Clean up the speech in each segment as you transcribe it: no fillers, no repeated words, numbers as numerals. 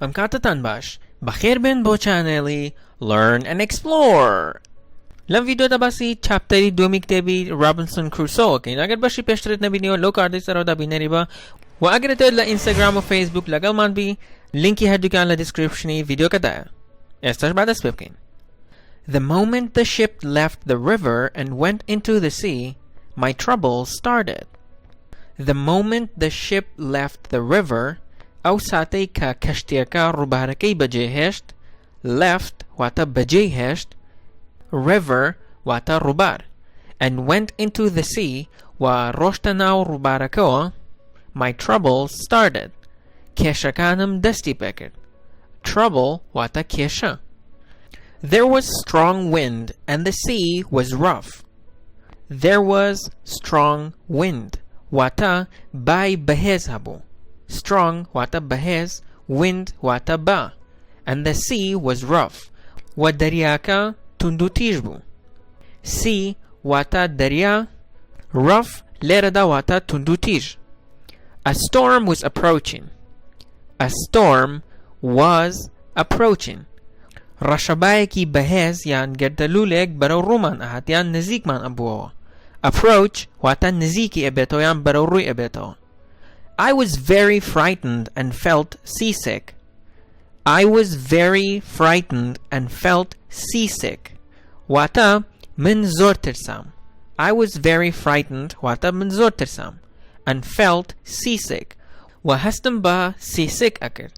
ئەم کاتتان باش بەخێر بێن بۆ چانێڵی Learn&Explore. لەم ڤیدیۆدا باسی چاپتەری دووەمی کتێبی رابنسن کروسۆکەین. ئەگەر بەشی پێشترت نەبینیوە لەو کاردەی سەرەوەدا بینەری بە و ئەگەرتەوێت لە ئینستاگرام و فەیسبووک لەگەڵمان بی لینکی هەردووکیان لە دیسکریپشنی ڤیدیۆکەدایە. ئێستاش با دەست پێ بکەین. The moment the ship left the river and went into the sea, my troubles started. The moment the ship left the river, ئەو ساتەی کە کەشتیەکە ڕووبارەکەی بەجێهێشت، left واتە بەجێهێشت، river واتە ڕووبار، and went into the sea و ڕۆشتە ناو ڕووبارەکەوە، my troubles started. کێشەکانم دەستی پێکرد. trouble واتە کێشە. There was strong wind and the sea was rough. There was strong wind واتە بای بەهێز هەبوو. strong واتە بەهێز، wind واتە با، and the sea was rough و دەریاکە توند و تیژ بوو. sea واتە دەریا، rough لێرەدا واتە توند و تیژ. A storm was approaching. A storm was approaching. ڕەشەبایەکی بەهێز یان گەردەلوولێک بەرەو ڕوومان ئەهات یان نزیکمان ئەبووەوە. approach واتە نزیکی ئەبێتەوە یان بەرەو ڕووی ئەبێتەوە. I was very frightened and felt seasick. I was very frightened and felt seasick. واتە من زۆر ترسام. I was very frightened واتە من زۆر ترسام. and felt seasick و هەستم بە seasick ئەکرد.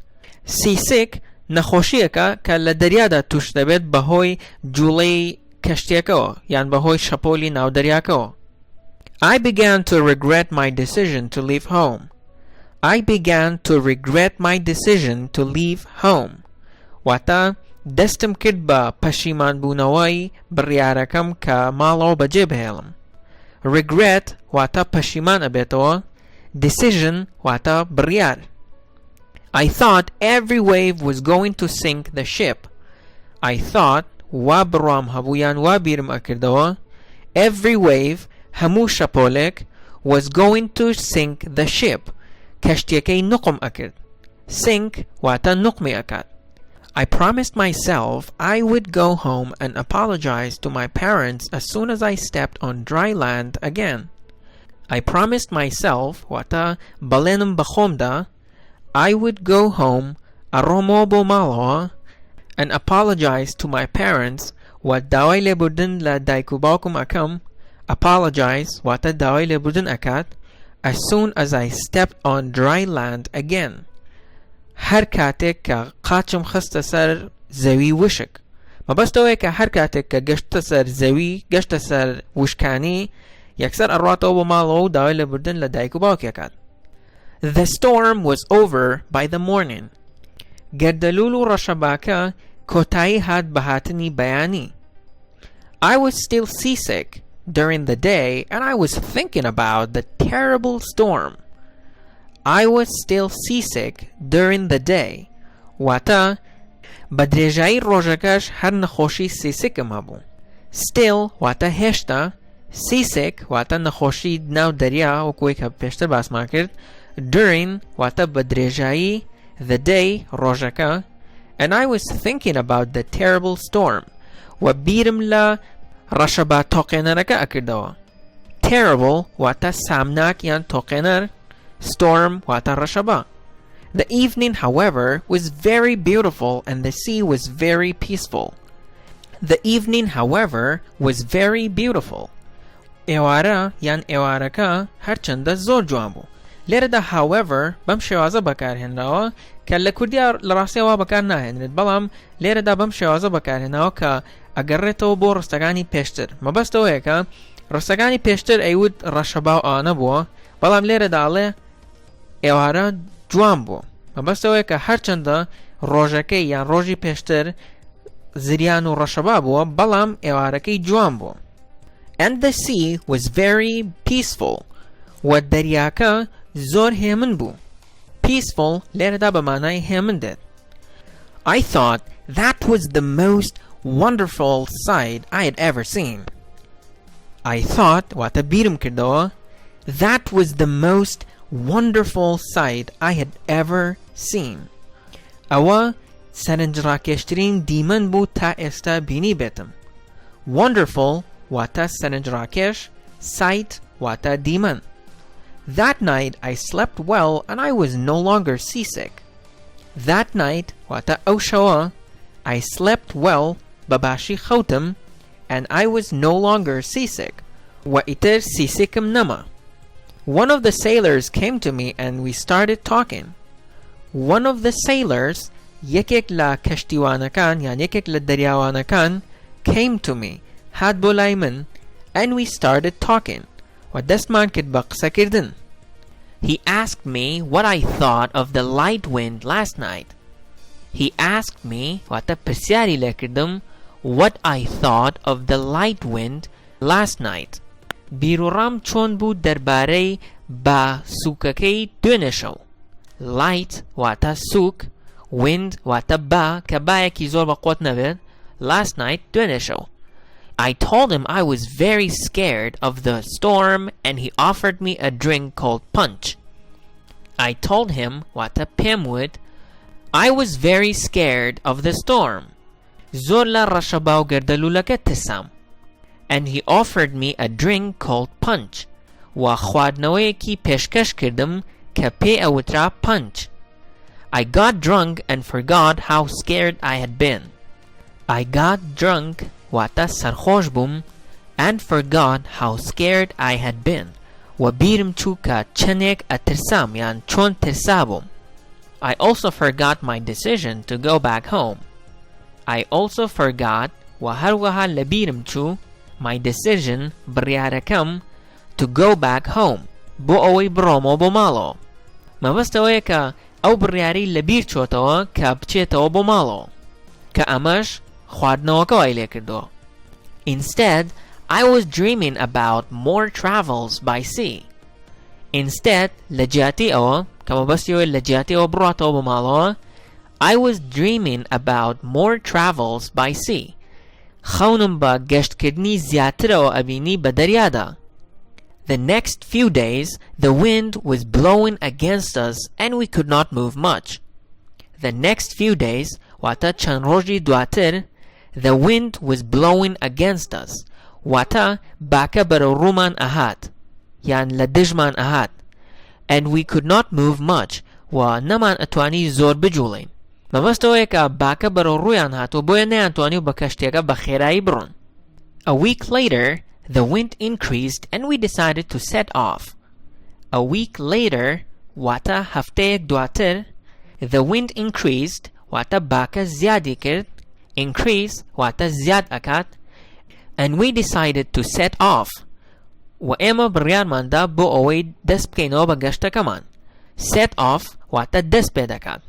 seasick نەخۆشیەکە کە لە دەریادا توش دەبێت بەهۆی جوڵەی کەشتیەکەوە یان بەهۆی شەپۆلی ناودەریاکەوە. I began to regret my decision to leave home. I began to regret my decision to leave home. واتە دەستم کرد بە پەشیمان بوونەوەی بڕیارەکەم کە ماڵەوە بەجێ بهێڵم. regret واتە پەشیمان ئەبێتەوە، decision واتە بڕیار. I thought every wave was going to sink the ship. I thought وا بڕوام هەبوو یان وا بیرم ئەکردەوە every wave هەموو شەپۆلێک was going to sink the ship کەشتیەکەی نوقم ئەکرد. sink واتە نوقمی ئەکات. I promised myself I would go home and apologize to my parents as soon as I stepped on dry land again. I promised myself واتە بەڵێنم بەخۆمدا I would go home ئەڕۆمەوە بۆ ماڵەوە and apologize to my parents و داوای لێبوردن لە دایک و باوکم ئەکەم. apologize واتە داوای لێبوردن ئەکات as soon as I stepped on dry land again. هەر کاتێک کە قاچم خستە سەر زەوی وشک. مەبەستەوەیە کە هەر کاتێک کە گەشتە سەر زەوی گەشتە سەر وشکانی یەکسەر ئەڕاتەوە بۆ ماڵەوە و داوای لێبوردن لە دایک و باوکی ئەکات. The storm was over by the morning. گەردەلوول و ڕەشەباکە کۆتایی هات بە هاتنی بەیانی. I was still seasick during the day and I was thinking about the terrible storm. I was still seasick during the day. واتە بە درێژایی ڕۆژەکەش هەر نەخۆشی سیسکم هەبوو. still واتە هێشتا، seasick واتە نەخۆشی ناو دەریا وەکوەی کە پێشتر باسمان کرد، during واتە بە درێژایی، the day ڕۆژەکە، and I was thinking about the terrible storm و بیرم لە ڕەشەبا تۆقێنەرەکە ئەکردەوە. terrible واتە سامناک یان تۆقێنەر، storm واتە ڕەشەبا. The evening, however, was very beautiful and the sea was very peaceful. The evening, however, was very beautiful. ئێوارە یان ئێوارەکە هەرچەندە زۆر جوان بوو. لێرەدا however بەم شێوازە بەکارهێنراوە کە لە کوردیا لە ڕاستیەوە بەکار ناهێنرێت، بەڵام لێرەدا بەم شێوازە بەکارهێناوە کە ئەگەڕێتەوە بۆ ڕستەکانی پێشتر. مەبەستەوەیە کە ڕستەکانی پێشتر ئەیوت ڕەشەبا و ئانە بووە، بەڵام لێرەداڵێ ئێوارە جوان بوو. مەبەستەوەیە کە هەرچەندە ڕۆژەکەی یان ڕۆژی پێشتر زریان و ڕەشەبا بووە، بەڵام ئێوارەکەی جوان بووە. And the sea was very peaceful و دەریاکە زۆر هێمن بوو. peaceful لێرەدا بە مانای هێمن دێت. I thought that was the most wonderful sight I had ever seen. I thought واتە بیرم کردەوە that was the most wonderful sight I had ever seen. ئەوە سەرنجڕاکێشترین دیمەن بوو تا ئێستا بینی بێتم. Wonderful واتە سەرنجڕاکێش، sight واتە دیمەن. That night I slept well and I was no longer seasick. That night واتە ئەو شەوە I slept well بەباشی خەوتم and I was no longer seasick و ئیتر seasickم نەما. One of the sailors came to me and we started talking. One of the sailors یەکێک لە کەشتیوانەکان یان یەکێک لە دەریاوانەکان came to me هات بۆ لای من and we started talking و دەستمان کرد بە قسەکردن. He asked me what I thought of the light wind last night. He asked me واتە پرسیاری لێکردم what I thought of the light wind last night. بیرۆڕام چۆن بوو دەربارەی با سووکەکەی دوێنێ شەو. Light واتە سووک، wind واتە با کە بایەکی زۆر بە قوت نەبێت. Last night دوێنێ شەو. I told him I was very scared of the storm and he offered me a drink called punch. I told him واتە پێم وت I was very scared of the storm. زۆر لە ڕەشە باوگەردەلوولەکە ترسام. And he offered me a drink called punch. و خواردنەوەیەکی پێشکەش کردم کە پێی ئەوترا punch. I got drunk and forgot how scared I had been. I got drunk واتە سەرخۆش بووم and forgot how scared I had been. و بیرم چوو کە چەندێک ئەترسام یان چۆن ترسا بووم. I also forgot my decision to go back home. I also forgot و هەروەها لە بیرم چوو my decision بڕیارەکەم to go back home بۆ ئەوەی بڕۆمەوە بۆ ماڵەوە. مەبەستەوەیە کە ئەو بڕیاری لە بیر چۆتەوە کە بچێتەوە بۆ ماڵەوە کە ئەمەش خواردنەوەکە وای لێ کردووە. Instead, I was dreaming about more travels by sea. Instead, لە جیاتی ئەوە کە مەبەستیەوە لە جیاتی ئەوە بڕاتەوە بۆ ماڵەوە I was dreaming about more travels by sea. خەونم بە گەشتکردنی زیاترەوە ئەبینی بە دەریادا. The next few days, the wind was blowing against us and we could not move much. The next few days, واتە چەند ڕۆژی دواتر, the wind was blowing against us. واتە باکە بەرەو ڕوومان ئەهات یان لە دژمان ئەهات. And we could not move much و نەمان ئەتوانی زۆر بجوڵین. مەبەستەوەیە کە باکە بەرەو ڕوویان هاتووە بۆیە نەیانتوانی بە کەشتێکە بە خێرایی بڕۆن. A week later, the wind increased and we decided to set off. A week later, واتە هەفتەیەک دواتر, the wind increased واتە باکە زیادی کرد, increase واتە زیاد ئەکات, and we decided to set off. و ئێمە بڕیارماندا بۆ ئەوەی دەست بکەینەوە بە گەشتەکەمان. Set off واتە دەست پێ دەکات.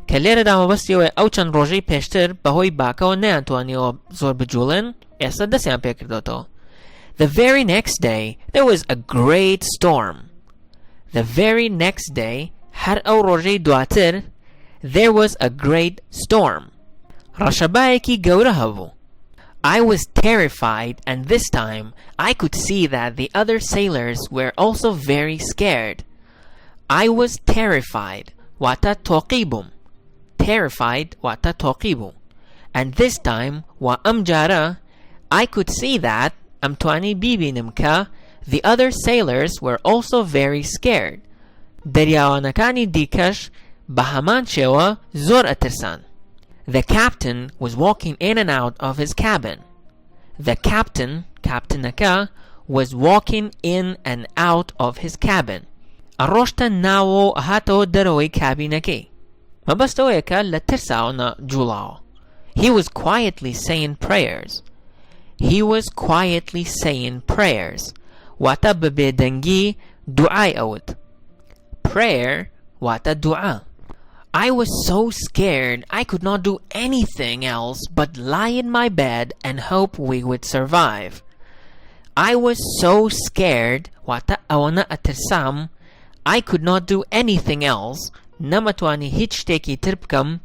کە لێرەدا مەبەستیەوەی ئەو چەند ڕۆژەی پێشتر بەهۆی باکەوە نەیانتوانیەوە زۆر بجوڵێن, ئێستا دەستیان پێکردەوە. The very next day, there was a great storm. The very next day, هەر ئەو ڕۆژەی دواتر, there was a great storm. ڕەشەبایەکی گەورە هەبوو. I was terrified and this time I could see that the other sailors were also very scared. I was terrified واتە تۆقی بووم. Terrified واتە تۆقی بوو. And this time و ئەم جارە I could see that ئەمتوانی بیبینم کە the other sailors were also very scared. دەریاوانەکانی دیکەش بە هەمان شێوە زۆر ئەترسان. The captain was walking in and out of his cabin. The captain, captainەکە, was walking in and out of his cabin. ئەڕۆشتە ناوە و ئەهاتەوە دەرەوەی کابینەکەی. مەبەستەوەیە کە لە ترساوە جوڵاوە. He was quietly saying prayers. He was quietly saying prayers. واتە بە بێدەنگی دوعای ئەوت. Prayer واتە دوعا. I was so scared I could not do anything else but lie in my bed and hope we would survive. I was so scared واتە ئەوەنە ئەترسام I could not do anything else نەمەتوانی هیچ شتێکی تر بکەم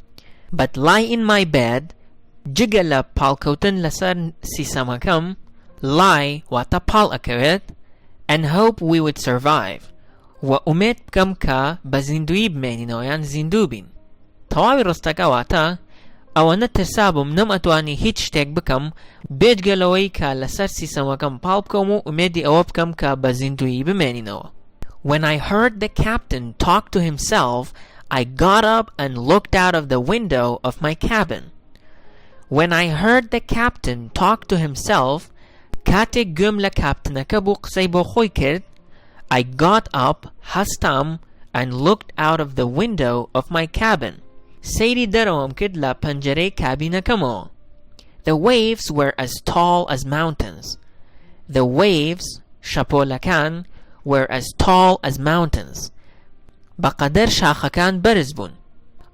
but lie in my bed جگە لە پاڵکەوتن لەسەر سیسەمەکەم lie واتە پاڵ ئەکەوێت and hope we would survive و ئومێد بکەم کە بە زیندویی بمێنینەوە یان زیندوو بین. تەواوی ڕستەکە واتە ئەوە نەترسا بووم نەم ئەتوانی هیچ شتێک بکەم بێجگەلەوەی کە لەسەر سیسەمەکەم پاڵ بکەم و ئومێدی ئەوە بکەم کە بە زیندویی بمێنینەوە. When I heard the captain talk to himself, I got up and looked out of the window of my cabin. When I heard the captain talk to himself, کاتێک گوێم لە کاپتنەکە بوو قسەی بۆ خۆی کرد، I got up, هەستام and looked out of the window of my cabin. سەیری دەرەوەم کرد لە پەنجەرەی کابینەکەمەوە. The waves were as tall as mountains. The waves, شەپۆلەکان, were as tall as mountains. بەقەدەر شاخەکان بەرز بوون.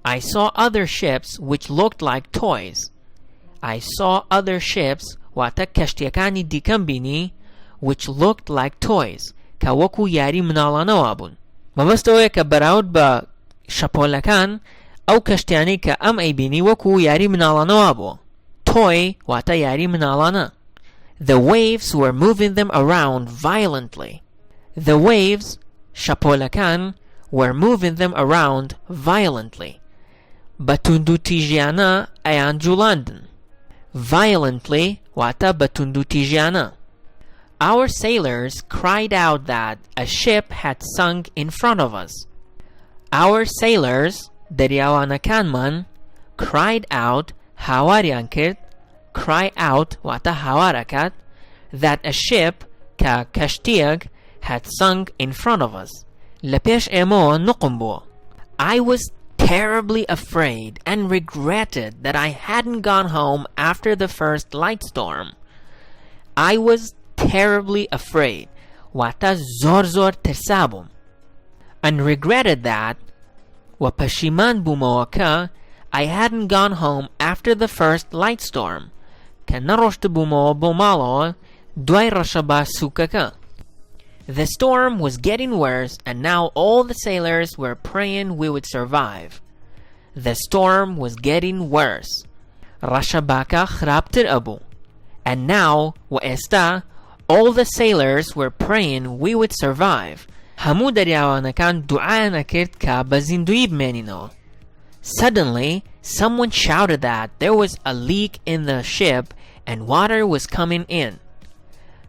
I saw other ships which looked like toys. I saw other ships واتە کەشتیەکانی دیکەم بینی which looked like toys کە وەکو یاری مناڵانەوە بوون. مەبەستەوەیە کە بەراورد بە شەپۆلەکان ئەو کەشتیانەی کە ئەم ئەیبینی وەکو یاری مناڵانەوە بووە. Toy واتە یاری مناڵانە. The waves were moving them around violently. The waves, شەپۆلەکان, were moving them around violently. بە توندوتیژیانە ئەیان جوڵاندن. Violently واتە بە توندوتیژیانە. Our sailors cried out that a ship had sunk in front of us. Our sailors, دەریاوانەکانمان, cried out, هاواریان کرد, cry out واتە هاوارەکات, that a ship کە کەشتیەک had sunk in front of us. لە پێش ئێمەوە نقم بووە. I was terribly afraid and regretted that I hadn't gone home after the first light storm. I was terribly afraid واتە زۆر ترسا بووم. And regretted that و پەشیمان بوومەوە کە I hadn't gone home after the first light storm کە نەڕۆشت بوومەوە بۆ ماڵەوە دوای ڕەشە باسووکەکە. The storm was getting worse and now all the sailors were praying we would survive. The storm was getting worse. ڕەشە باکە خراپتر ئەبوو. And now و ئێستا all the sailors were praying we would survive. هەموو دەریاوانەکان دوعایان ئەکرد کە بە زیندویی بمێنینەوە. Suddenly, someone shouted that there was a leak in the ship and water was coming in.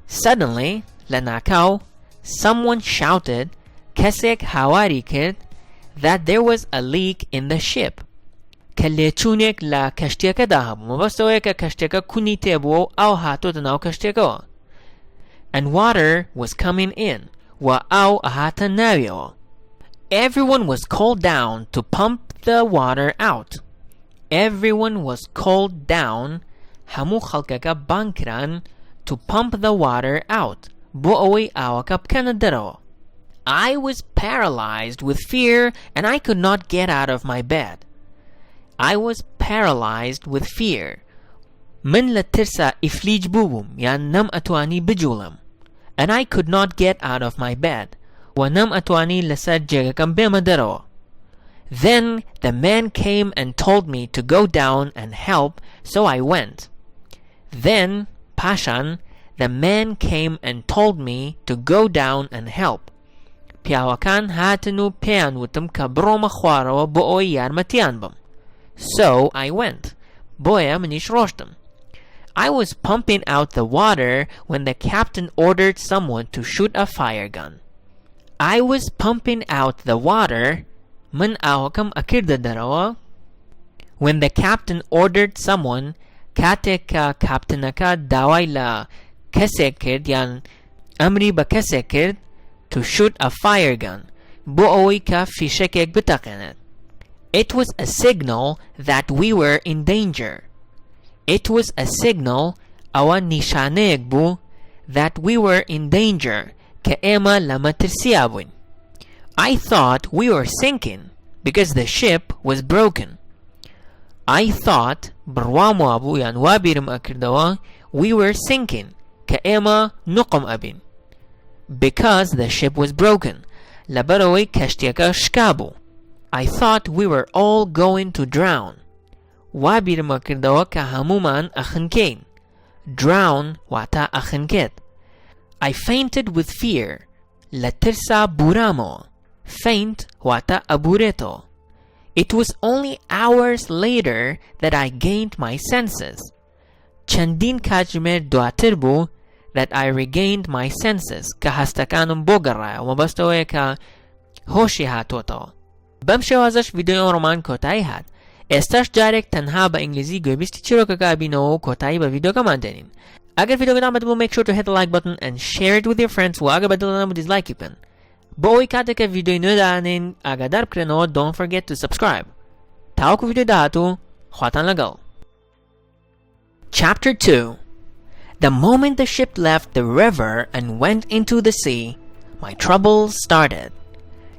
Suddenly, لەناکاو, someone shouted, کەسێک هاواری کرد, that there was a leak in the ship. کە لێچوونێک لە کەشتیەکەدا هەبوو. مەبەستەوەیە کە کەشتیەکە کونی تێبووە و ئاو هاتۆتە ناو کەشتیەکەوە. And water was coming in. و ئاو ئەهاتە ناویەوە. Everyone was called down to pump the water out. Everyone was called down. هەموو خەڵکەکە بانکران to pump the water out. بۆ ئەوەی ئاوەکە بکەنە دەرەوە. I was paralyzed with fear and I could not get out of my bed. I was paralyzed with fear. من لە ترسا ئیفلیج بووم یان نەم ئەتوانی بجوڵم. And I could not get out of my bed. و نەم ئەتوانی لەسەر جێگەکەم بێمە دەرەوە. Then the man came and told me to go down and help, so I went. Then, پاشان, the man came and told me to go down and help. پیاوەکان هاتن و پێیان وتم کە بڕۆمە خوارەوە بۆ ئەوەی یارمەتیان بم. So I went. بۆیە منیش ڕۆشتم. I was pumping out the water when the captain ordered someone to shoot a fire gun. I was pumping out the water. من ئاوەکەم ئەکردە دەرەوە. When the captain ordered someone, کاتێک کە کاپتنەکە داوای لە کەسێک کرد یان ئەمری بە کەسێک کرد to shoot a fire gun بۆ ئەوەی کە فیشەکێک بتەقێنێت. It was a signal that we were in danger. It was a signal, ئەوە نیشانەیەک بوو, that we were in danger, کە ئێمە لە مەترسیا بووین. I thought we were sinking because the ship was broken. I thought, بڕوام وابوو یان وابیرم ئەکردەوە, we were sinking, کە ئێمە نقم ئەبین. Because the ship was broken, لەبەرەوەی کەشتیەکە شکا بوو. I thought we were all going to drown. وابیرم ئەکردەوە کە هەمومان ئەخنکەین. Drown واتە ئەخنکێت. I fainted with fear. لە ترسا بورامەوە. Faint واتە ئەبورێتەوە. It was only hours later that I gained my senses. چەندین کاتژمێر دواتر بوو that I regained my senses کە هەستەکانم بۆ گەڕایە و مەبەستەوەیە کە هۆشی هاتۆتەوە. بەم شێوازەش ڤیدیۆ ڕۆمان کۆتایی هات. ئێستاش جارێک تەنها بە ئینگلیزی گوێبیستی چیرۆکەکە بینەوە و کۆتایی بە ڤیدیۆکەمان دێنین. ئەگەر ڤیدیۆکەتان بەدڵ make sure to hit the like button and share it with your friends و ئەگەر بەدڵتان بوو دیسلایکی بکەن. بۆ ئەوەی کاتێککە ڤیدیۆی نوێ داهێنین ئاگادار بکرێنەوە don't forget to subscribe. تاوەکو ڤیدیۆ داهاتوو خواتان لەگەڵ. Chapter 2. The moment the ship left the river and went into the sea, my troubles started.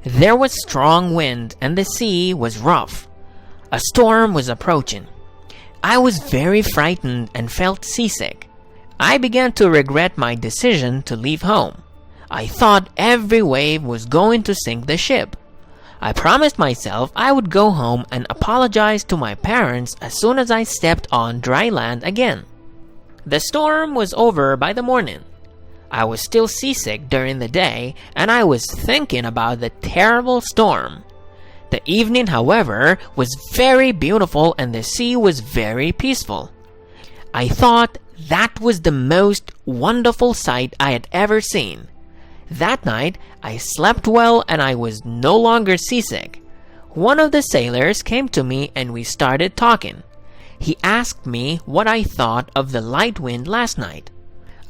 There was strong wind and the sea was rough. A storm was approaching. I was very frightened and felt seasick. I began to regret my decision to leave home. I thought every wave was going to sink the ship. I promised myself I would go home and apologize to my parents as soon as I stepped on dry land again. The storm was over by the morning. I was still seasick during the day, and I was thinking about the terrible storm. The evening, however, was very beautiful and the sea was very peaceful. I thought that was the most wonderful sight I had ever seen. That night, I slept well and I was no longer seasick. One of the sailors came to me and we started talking. He asked me what I thought of the light wind last night.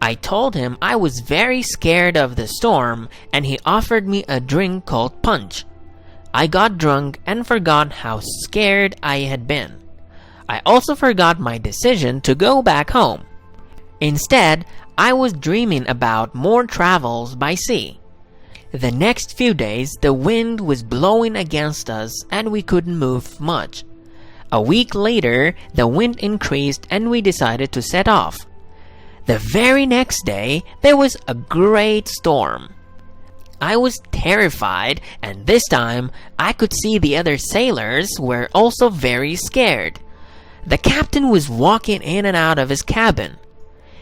I told him I was very scared of the storm and he offered me a drink called punch. I got drunk and forgot how scared I had been. I also forgot my decision to go back home. Instead, I was dreaming about more travels by sea. The next few days, the wind was blowing against us and we couldn't move much. A week later, the wind increased and we decided to set off. The very next day, there was a great storm. I was terrified, and this time, I could see the other sailors were also very scared. The captain was walking in and out of his cabin.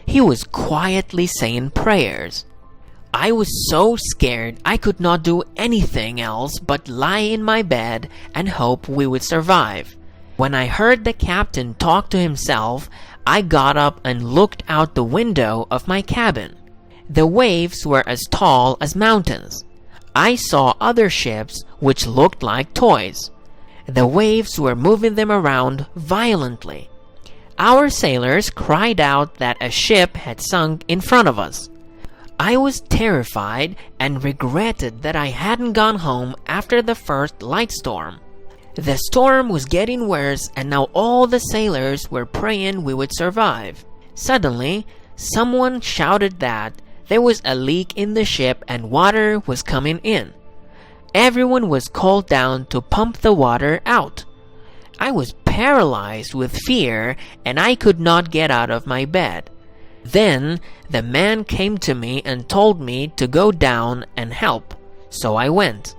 He was quietly saying prayers. I was so scared I could not do anything else but lie in my bed and hope we would survive. When I heard the captain talk to himself, I got up and looked out the window of my cabin. The waves were as tall as mountains. I saw other ships which looked like toys. The waves were moving them around violently. Our sailors cried out that a ship had sunk in front of us. I was terrified and regretted that I hadn't gone home after the first light storm. The storm was getting worse and now all the sailors were praying we would survive. Suddenly, someone shouted that there was a leak in the ship and water was coming in. Everyone was called down to pump the water out. I was paralyzed with fear and I could not get out of my bed. Then the man came to me and told me to go down and help, so I went.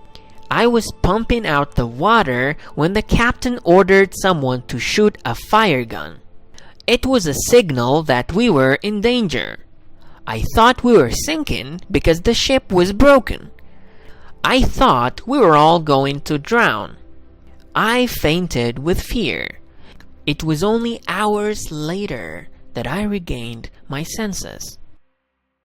I was pumping out the water when the captain ordered someone to shoot a fire gun. It was a signal that we were in danger. I thought we were sinking because the ship was broken. I thought we were all going to drown. I fainted with fear. It was only hours later that I regained my senses.